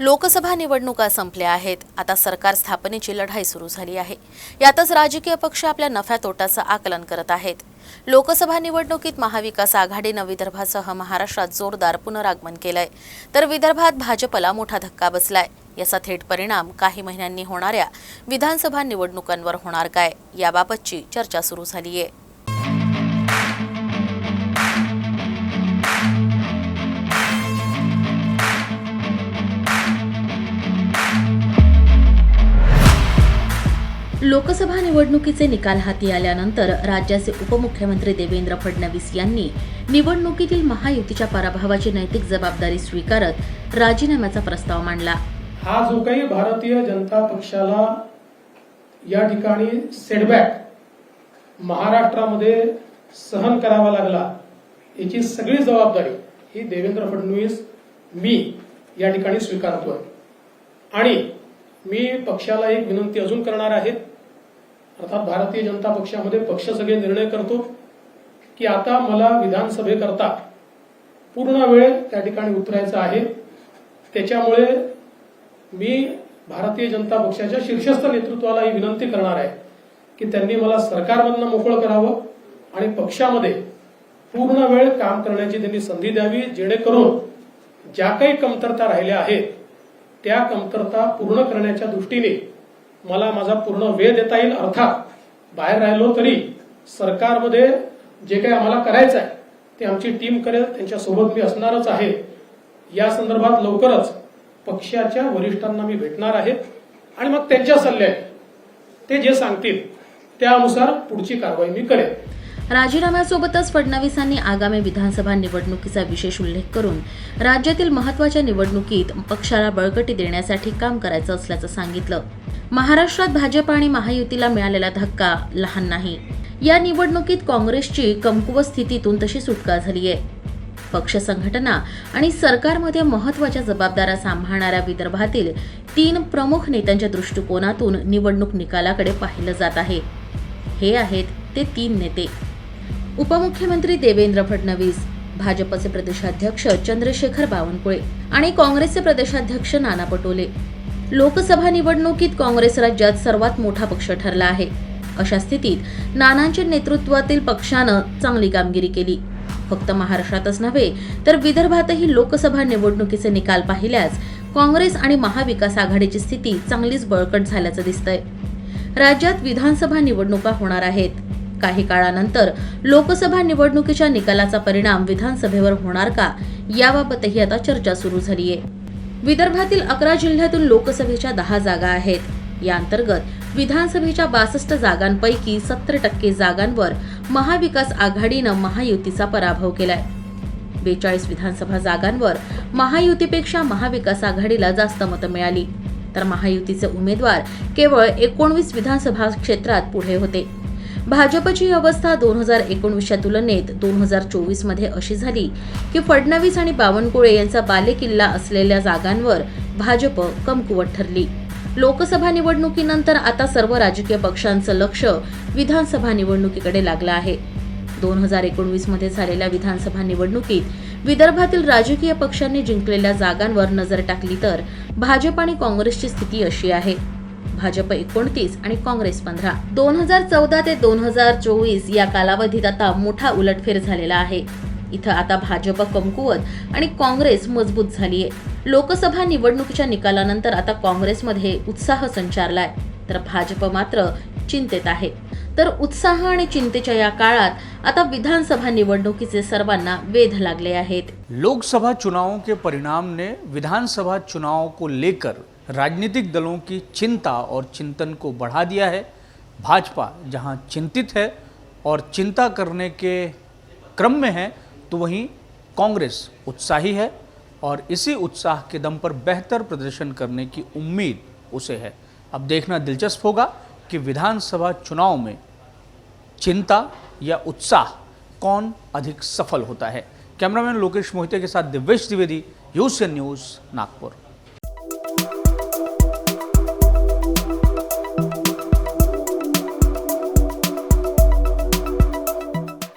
लोकसभा निवडणुका संपल्या आहेत. आता सरकार स्थापनेची लढाई सुरू झाली आहे. यातच राजकीय पक्ष आपल्या नफ्या तोट्याचं आकलन करत आहेत. लोकसभा निवडणुकीत महाविकास आघाडीनं विदर्भासह महाराष्ट्रात जोरदार पुनरागमन केलंय, तर विदर्भात भाजपला मोठा धक्का बसलाय. याचा थेट परिणाम काही महिन्यांनी होणाऱ्या विधानसभा निवडणुकांवर होणार काय, याबाबतची चर्चा सुरू झाली आहे. लोकसभा निवडणुकीचे निकाल हाती आल्यानंतर राज्याचे उपमुख्यमंत्री देवेंद्र फडणवीस यांनी निवडणुकीतील महायुतीच्या पराभवाची नैतिक जबाबदारी स्वीकारत राजीनाम्याचा प्रस्ताव मांडला. हा जो काही भारतीय जनता पक्षाला या ठिकाणी सेटबॅक महाराष्ट्रामध्ये सहन करावा लागला, याची सगळी जबाबदारी ही देवेंद्र फडणवीस मी या ठिकाणी स्वीकारतोय. आणि मी पक्षाला एक विनंती अजून करणार आहे. अर्थात भारतीय जनता पक्षामध्ये पक्ष सगळे निर्णय करतो की आता मला विधानसभेकरता पूर्ण वेळ त्या ठिकाणी उतरायचा आहे. त्याच्यामुळे मी भारतीय जनता पक्षाच्या शीर्षस्थ नेतृत्वाला ही विनंती करणार आहे की त्यांनी मला सरकारमधनं मोकळं करावं आणि पक्षामध्ये पूर्ण वेळ काम करण्याची त्यांनी संधी द्यावी, जेणेकरून ज्या काही कमतरता राहिल्या आहेत त्या कमतरता पूर्ण करण्याच्या दृष्टीने मला माझा पूर्ण वेळ देता येईल. अर्थात बाहेर राहिलो तरी सरकारमध्ये जे काही आम्हाला करायचं आहे ते आमची टीम करेल, त्यांच्यासोबत मी असणारच आहे. या संदर्भात लवकरच पक्षाच्या वरिष्ठांना मी भेटणार आहे आणि मग त्यांच्या सल्ल्याने ते जे सांगतील त्यानुसार पुढची कारवाई मी करेन. राजीनाम्यासोबतच फडणवीसांनी आगामी विधानसभा निवडणुकीचा विशेष उल्लेख करून राज्यातील महत्त्वाच्या निवडणुकीत पक्षाला बळकटी देण्यासाठी काम करायचं असल्याचं सांगितलं. महाराष्ट्रात भाजप आणि महायुतीला मिळालेला धक्का लहान नाही. या निवडणुकीत काँग्रेसची कमकुवत स्थितीतून तशी सुटका झाली आहे. पक्ष संघटना आणि सरकारमध्ये महत्त्वाच्या जबाबदाऱ्या सांभाळणाऱ्या विदर्भातील 3 प्रमुख नेत्यांच्या दृष्टिकोनातून निवडणूक निकालाकडे पाहिलं जात आहे. हे आहेत ते 3 नेते: उपमुख्यमंत्री देवेंद्र फडणवीस, भाजपचे प्रदेशाध्यक्ष चंद्रशेखर बावनकुळे आणि काँग्रेसचे प्रदेशाध्यक्ष नाना पटोले. लोकसभा निवडणुकीत काँग्रेस राज्यात सर्वात मोठा पक्ष ठरला आहे. अशा स्थितीत नानांच्या नेतृत्वातील पक्षानं चांगली कामगिरी केली. फक्त महाराष्ट्रातच नव्हे तर विदर्भातही लोकसभा निवडणुकीचे निकाल पाहिल्यास काँग्रेस आणि महाविकास आघाडीची स्थिती चांगलीच बळकट झाल्याचं दिसतंय. राज्यात विधानसभा निवडणुका होणार आहेत. काही काळानंतर लोकसभा निवडणुकीच्या निकालाचा परिणाम विधानसभेवर होणार का, याबाबतही आता चर्चा सुरू झाली आहे. विदर्भातील 11 जिल्ह्यातून लोकसभेच्या 10 जागा आहेत. या अंतर्गत विधानसभेच्या 62 जागांपैकी 70% जागांवर महाविकास आघाडीनं महायुतीचा पराभव केलाय. 42 विधानसभा जागांवर महायुतीपेक्षा महाविकास आघाडीला जास्त मतं मिळाली, तर महायुतीचे उमेदवार केवळ 19 विधानसभा क्षेत्रात पुढे होते. भाजपची अवस्था 2019च्या तुलनेत 2024 मध्ये अशी झाली की फडणवीस आणि बावनकुळे यांचा बालेकिल्ला असलेल्या जागांवर भाजप कमकुवत ठरली. लोकसभा निवडणुकीनंतर आता सर्व राजकीय पक्षांचं लक्ष विधानसभा निवडणुकीकडे लागलं आहे. 2019 मध्ये झालेल्या विधानसभा निवडणुकीत विदर्भातील राजकीय पक्षांनी जिंकलेल्या जागांवर नजर टाकली तर भाजप आणि काँग्रेसची स्थिती अशी आहे: भाजप 29 आणि काँग्रेस 15. 2014 ते 2024 या कालावधीत आता मोठा उलटफेर झालेला आहे. इथं आता भाजप कमकुवत आणि काँग्रेस मजबूत झाली आहे. लोकसभा निवडणुकीच्या निकालानंतर आता काँग्रेसमध्ये उत्साह संचारलाय, तर भाजप मात्र चिंतेत आहे. तर उत्साह आणि चिंतेच्या या काळात आता विधानसभा निवडणुकीचे सर्वांना वेध लागले आहेत. लोकसभा चुनावों के परिणाम ने विधानसभा चुनाव को लेकर राजनीतिक दलों की चिंता और चिंतन को बढ़ा दिया है. भाजपा जहां चिंतित है और चिंता करने के क्रम में है, तो वहीं कांग्रेस उत्साही है और इसी उत्साह के दम पर बेहतर प्रदर्शन करने की उम्मीद उसे है. अब देखना दिलचस्प होगा कि विधानसभा चुनाव में चिंता या उत्साह कौन अधिक सफल होता है. कैमरामैन लोकेश मोहिते के साथ दिव्येश द्विवेदी, यूसीएन न्यूज़, नागपुर.